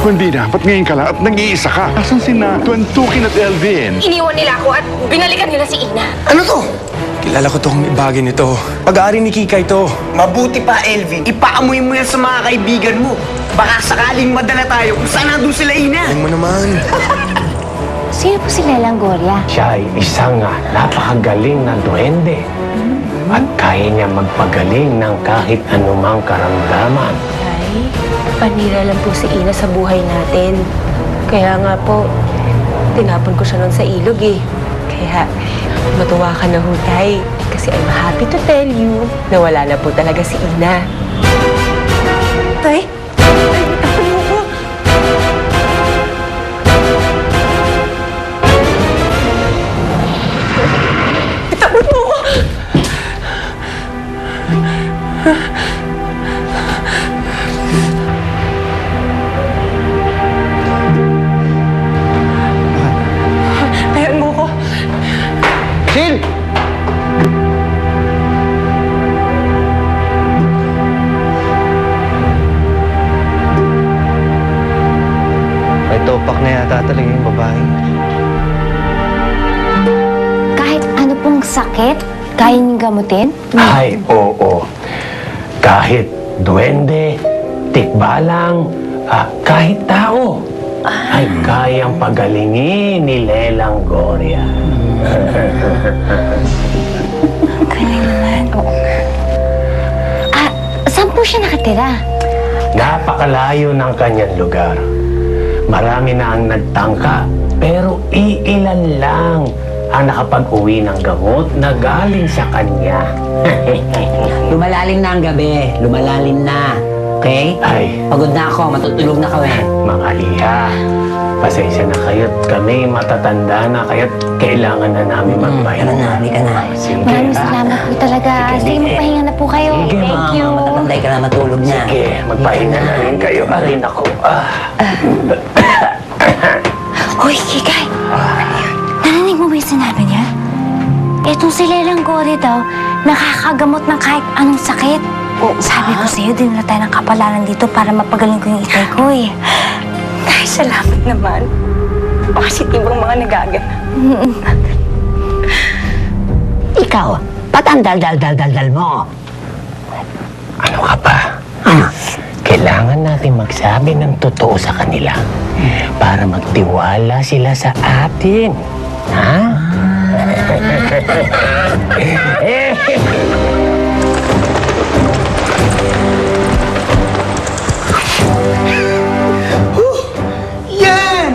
Bambina, ba't ngayon ka lang at nag-iisa ka? Asan sina Tuantukin at Elvin? Iniwan nila ako at binalikan nila si Ina. Ano to? Kilala ko tong ibagay nito. Pag-aari ni Kika ito. Mabuti pa, Elvin. Ipaamoy mo yan sa mga kaibigan mo. Baka sakaling madala tayo kung saan nandun sila, Ina. Alam mo naman. Sino po si Lelang Gloria? Siya ay isang napakagaling na duwende. At kaya niya magpagaling ng kahit anumang karamdaman. Ay, panira lang po si Ina sa buhay natin. Kaya nga po, tinapon ko siya nun sa ilog eh. Kaya, matuwa ka na ho, Tay. Kasi I'm happy to tell you na wala na po talaga si Ina. Tay? Ay, bitawan mo ko. Bitawan mo ko! Tayan mo ko. Sil! May topak na yata talaga yung babae. Kahit ano pong sakit, kaya niyong gamutin? Ay, oo. Kahit duwende, tikbalang, kahit tao, ay kayang pagalingin ni Lelang Gloria. Galing naman. Oo. Saan po siya nakatira? Napakalayo ng kanyang lugar. Marami na ang nagtangka, pero iilan lang ang nakapag-uwi ng gamot na galing sa kanya. Lumalalim na ang gabi. Lumalalim na. Okay? Ay, Pagod na ako. Matutulog na kami. mga iha, pasensya na kayo't kami matatanda na kayo't kailangan na namin magpahinga. Halika na. Halika na. Sige, Maraming salamat po talaga. Sige, magpahinga na po kayo. Sige, Thank you. Matatanday ka na matulog na. Sige, magpahinga na rin kayo. Arin ako. Hoy, Kikay. Narinig mo ba yung sinabi niya? Etong si Lelang Gloria daw, nakakagamot ng kahit anong sakit. Sabi ko sa'yo, dinala tayo ng kapalaran dito para mapagaling ko yung itay ko eh. Ay, salamat naman. Positibong mga nagaganap. Ikaw, ba't ang dal-dal-dal-dal mo? Ano ka ba? Kailangan natin magsabi ng totoo sa kanila para magtiwala sila sa atin. Ha? Yan!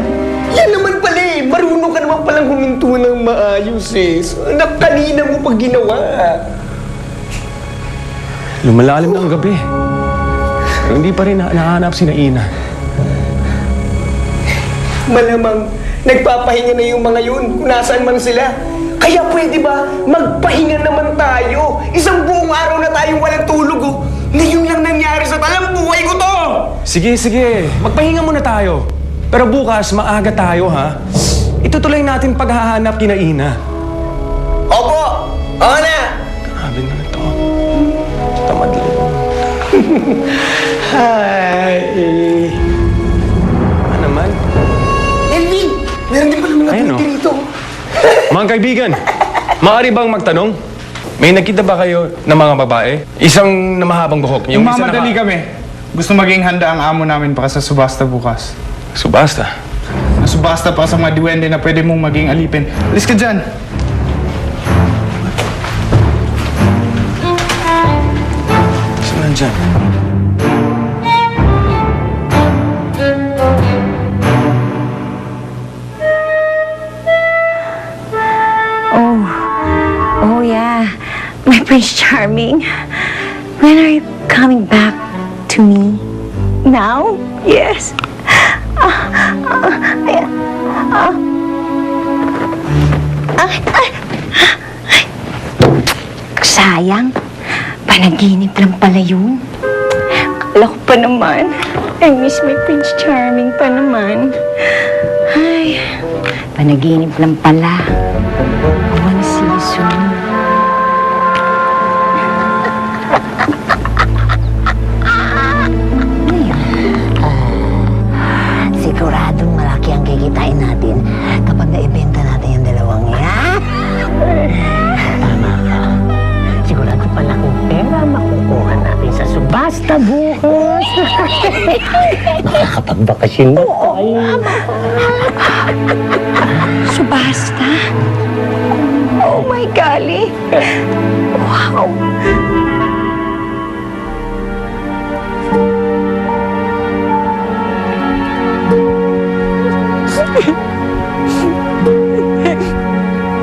Yan naman pala eh. Marunong ka naman palang huminto ng maayos eh. Anak, kanina mo pa ginawa. Lumalalim na ang gabi. Pero hindi pa rin nahanap si Ina. Malamang nagpapahinga na yung mga yun kung nasaan man sila. Kaya pwede ba magpahinga naman tayo? Isang buong araw na tayong walang tulog oh. Ngayon lang nangyari sa buhay ko to! Sige, sige. Magpahinga muna tayo. Pero bukas, maaga tayo, ha? Itutuloy natin paghahanap kina Ina. Opo! Oo na! Grabe na ito. Tamad lang. Hi! Ano naman? Elvin! Meron din pala mga Ayun, duty oh. rito. Mga kaibigan, maaari bang magtanong? May nakita ba kayo ng mga babae? Isang na mahabang buhok. Yung isa Mamadali kami. Gusto maging handa ang amo namin para sa subasta bukas. Subasta. Nasubasta pa sa mga diwende na pwede mong maging alipin. Alis ka dyan! Saan nandyan? Oh yeah, my Prince Charming. When are you coming back to me? Now? Yes. Sayang, panaginip lang pala yun. Akala ko pa naman. I miss my Prince Charming pa naman. Ay, panaginip lang pala. I wanna see you soon. Makakapagbakasyon na tayo. Subasta? Oh my golly! Wow!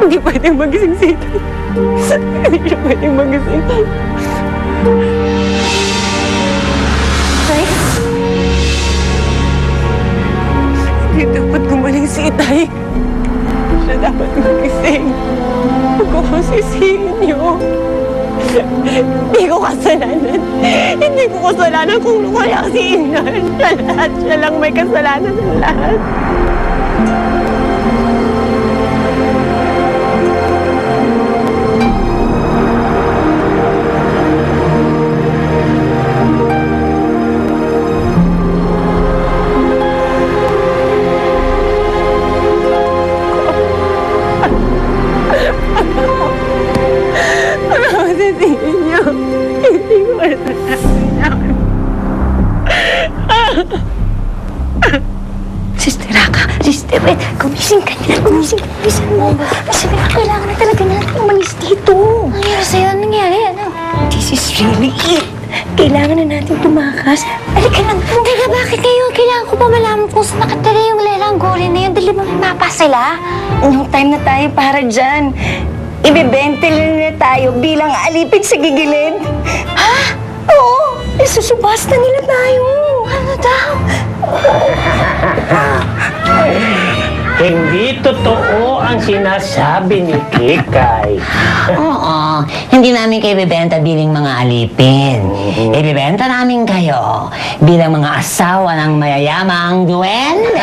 Hindi pwedeng magising si Itay. Hindi siya pwedeng magising. Hindi dapat gumaling si Itay. Siya dapat magising. Huwag ko sisihin niyo. Hindi ko kasalanan. Hindi ko kasalanan kung wala si Inan. Siya lang may kasalanan ng lahat. Masisihin niyo. Hindi ko kasalanan. Sister Raka, Sister Beth, gumising ka na. Gumising ka. Bilisan mo. Sabi na, kailangan na talaga natin umalis dito. Ano nangyari sa'yo? Ano nangyari? Ano? This is really it. Kailangan na natin tumakas. Halika na. Teka, bakit ngayon? Kailangan ko pa malaman kung saan nakatira yung lelang gore na yun. Dali ba may mapa sila? No time na tayo para dyan. Ibebentile na tayo bilang alipin sa gigilid. Ha? Oo, isusubasta nila tayo. Ano daw? Hindi totoo ang sinasabi ni Kikay. Oo, hindi namin kayo ibibenta bilang mga alipin. Ibibenta namin kayo bilang mga asawa ng mayayamang duwende.